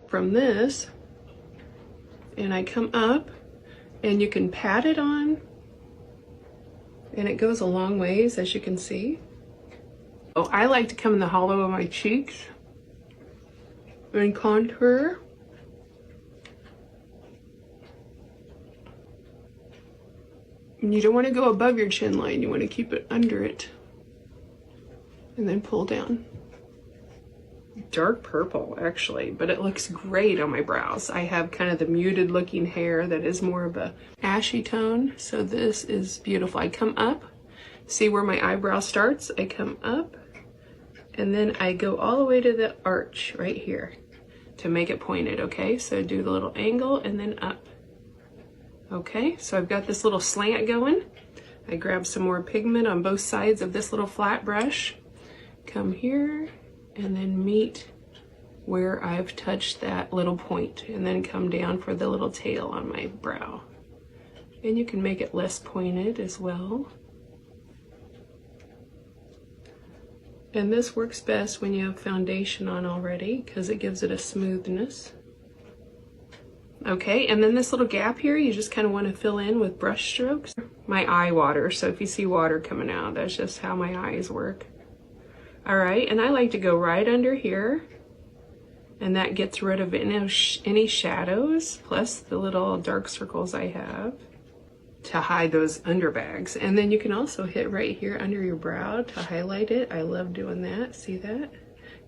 from this and I come up, and you can pat it on, and it goes a long ways, as you can see. Oh, I like to come in the hollow of my cheeks and contour. And you don't want to go above your chin line, you want to keep it under it. And then pull down. Dark purple, actually, but it looks great on my brows. I have kind of the muted looking hair that is more of a ashy tone, so this is beautiful. I come up, see where my eyebrow starts? I come up, and then I go all the way to the arch right here to make it pointed, okay? So do the little angle and then up. Okay, so I've got this little slant going. I grab some more pigment on both sides of this little flat brush. Come here and then meet where I've touched that little point, and then come down for the little tail on my brow. And you can make it less pointed as well. And this works best when you have foundation on already, because it gives it a smoothness. Okay, and then this little gap here, you just kind of want to fill in with brush strokes. My eye water, so if you see water coming out, that's just how my eyes work. All right, and I like to go right under here, and that gets rid of any shadows, plus the little dark circles I have to hide those underbags. And then you can also hit right here under your brow to highlight it. I love doing that, see that?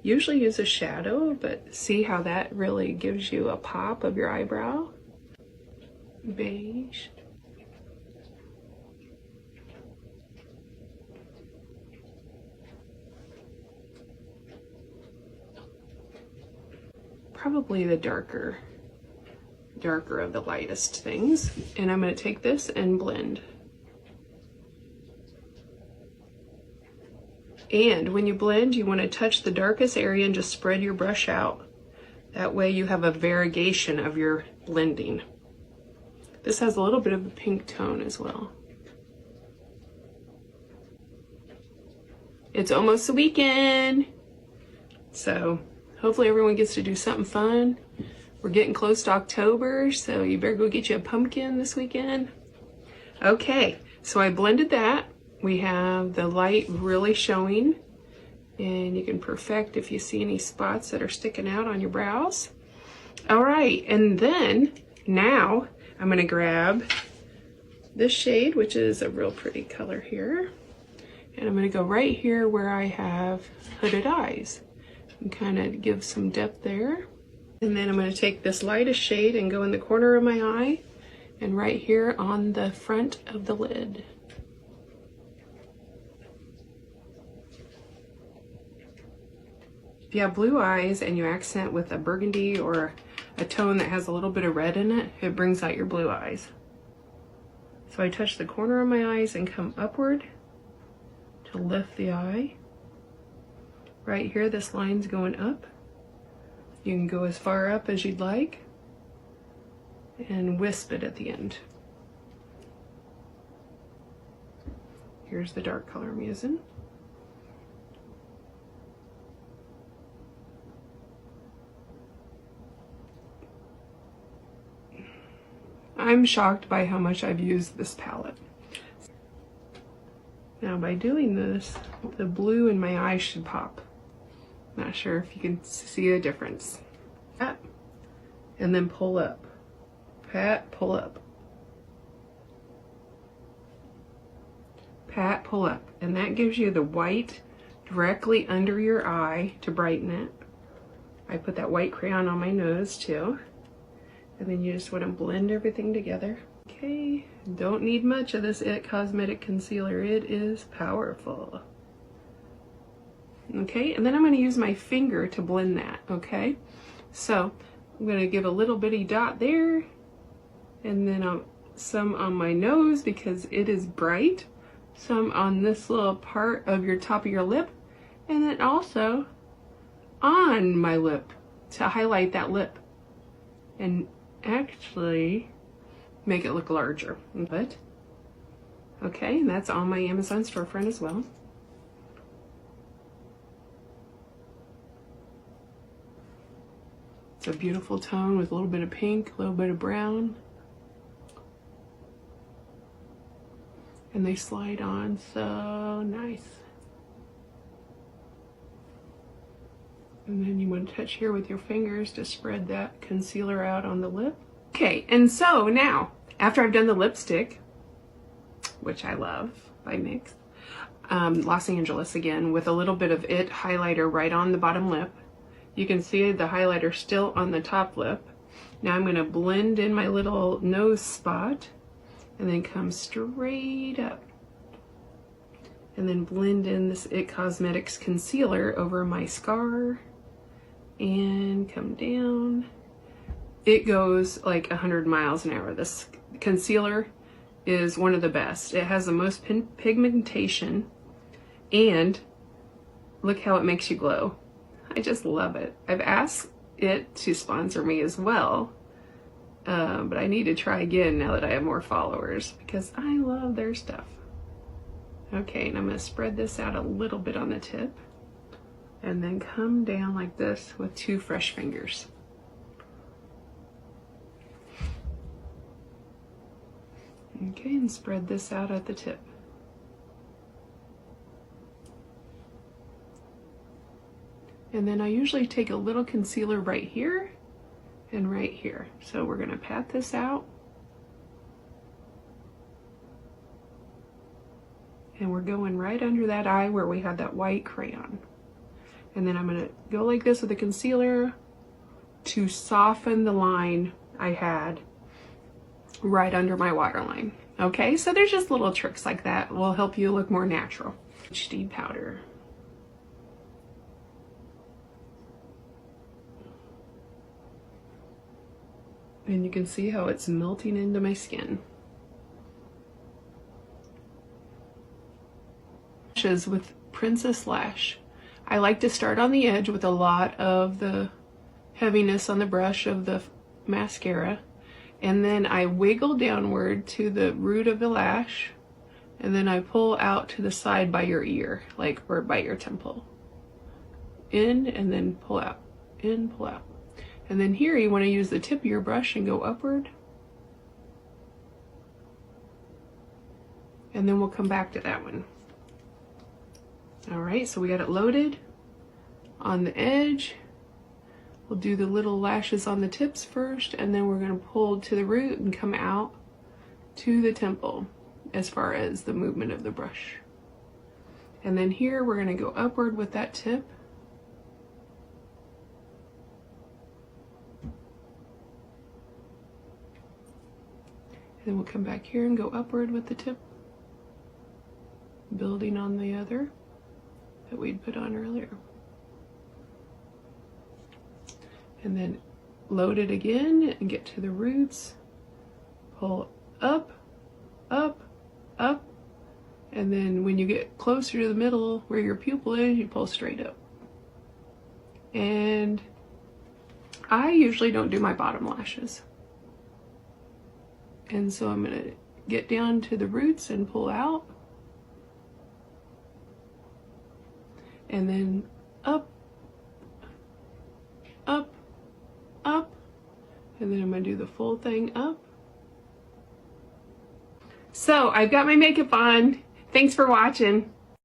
Usually use a shadow, but see how that really gives you a pop of your eyebrow? Beige. Probably the darker of the lightest things. And I'm going to take this and blend. And when you blend, you want to touch the darkest area and just spread your brush out. That way you have a variegation of your blending. This has a little bit of a pink tone as well. It's almost the weekend, so hopefully everyone gets to do something fun. We're getting close to October, so you better go get you a pumpkin this weekend. Okay, so I blended that. We have the light really showing, and you can perfect if you see any spots that are sticking out on your brows. All right, and then now I'm gonna grab this shade, which is a real pretty color here, and I'm gonna go right here where I have hooded eyes and kind of give some depth there. And then I'm going to take this lightest shade and go in the corner of my eye and right here on the front of the lid. If you have blue eyes and you accent with a burgundy or a tone that has a little bit of red in it, it brings out your blue eyes. So I touch the corner of my eyes and come upward to lift the eye. Right here, this line's going up. You can go as far up as you'd like and wisp it at the end. Here's the dark color I'm using. I'm shocked by how much I've used this palette. Now by doing this, the blue in my eye should pop. Not sure if you can see a difference. Pat, and then pull up. Pat, pull up. Pat, pull up. And that gives you the white directly under your eye to brighten it. I put that white crayon on my nose too. And then you just want to blend everything together. Okay, don't need much of this IT Cosmetic Concealer. It is powerful. Okay, and then I'm going to use my finger to blend that, okay? So I'm going to give a little bitty dot there, and then some on my nose because it is bright, some on this little part of your top of your lip, and then also on my lip to highlight that lip and actually make it look larger. But okay, and that's on my Amazon storefront as well. It's a beautiful tone with a little bit of pink, a little bit of brown. And they slide on so nice. And then you want to touch here with your fingers to spread that concealer out on the lip. Okay, and so now, after I've done the lipstick, which I love by NYX, Los Angeles again, with a little bit of IT highlighter right on the bottom lip. You can see the highlighter still on the top lip. Now I'm going to blend in my little nose spot and then come straight up. And then blend in this IT Cosmetics concealer over my scar and come down. It goes like 100 miles an hour. This concealer is one of the best. It has the most pigmentation, and look how it makes you glow. I just love it. I've asked it to sponsor me as well, but I need to try again now that I have more followers because I love their stuff. Okay, and I'm going to spread this out a little bit on the tip and then come down like this with 2 fresh fingers. Okay, and spread this out at the tip. And then I usually take a little concealer right here and right here. So we're going to pat this out. And we're going right under that eye where we had that white crayon. And then I'm going to go like this with the concealer to soften the line I had right under my waterline. Okay, so there's just little tricks like that will help you look more natural. HD powder. And you can see how it's melting into my skin. Lashes with Princess Lash. I like to start on the edge with a lot of the heaviness on the brush of the mascara, and then I wiggle downward to the root of the lash, and then I pull out to the side by your ear, like, or by your temple. In and then pull out, in, pull out. And then here you want to use the tip of your brush and go upward. And then we'll come back to that one. All right, so we got it loaded on the edge. We'll do the little lashes on the tips first, and then we're going to pull to the root and come out to the temple as far as the movement of the brush. And then here we're going to go upward with that tip. And then we'll come back here and go upward with the tip, building on the other that we'd put on earlier. And then load it again and get to the roots, pull up, up, up, and then when you get closer to the middle where your pupil is, you pull straight up. And I usually don't do my bottom lashes. And so I'm going to get down to the roots and pull out. And then up, up, up. And then I'm going to do the full thing up. So I've got my makeup on. Thanks for watching.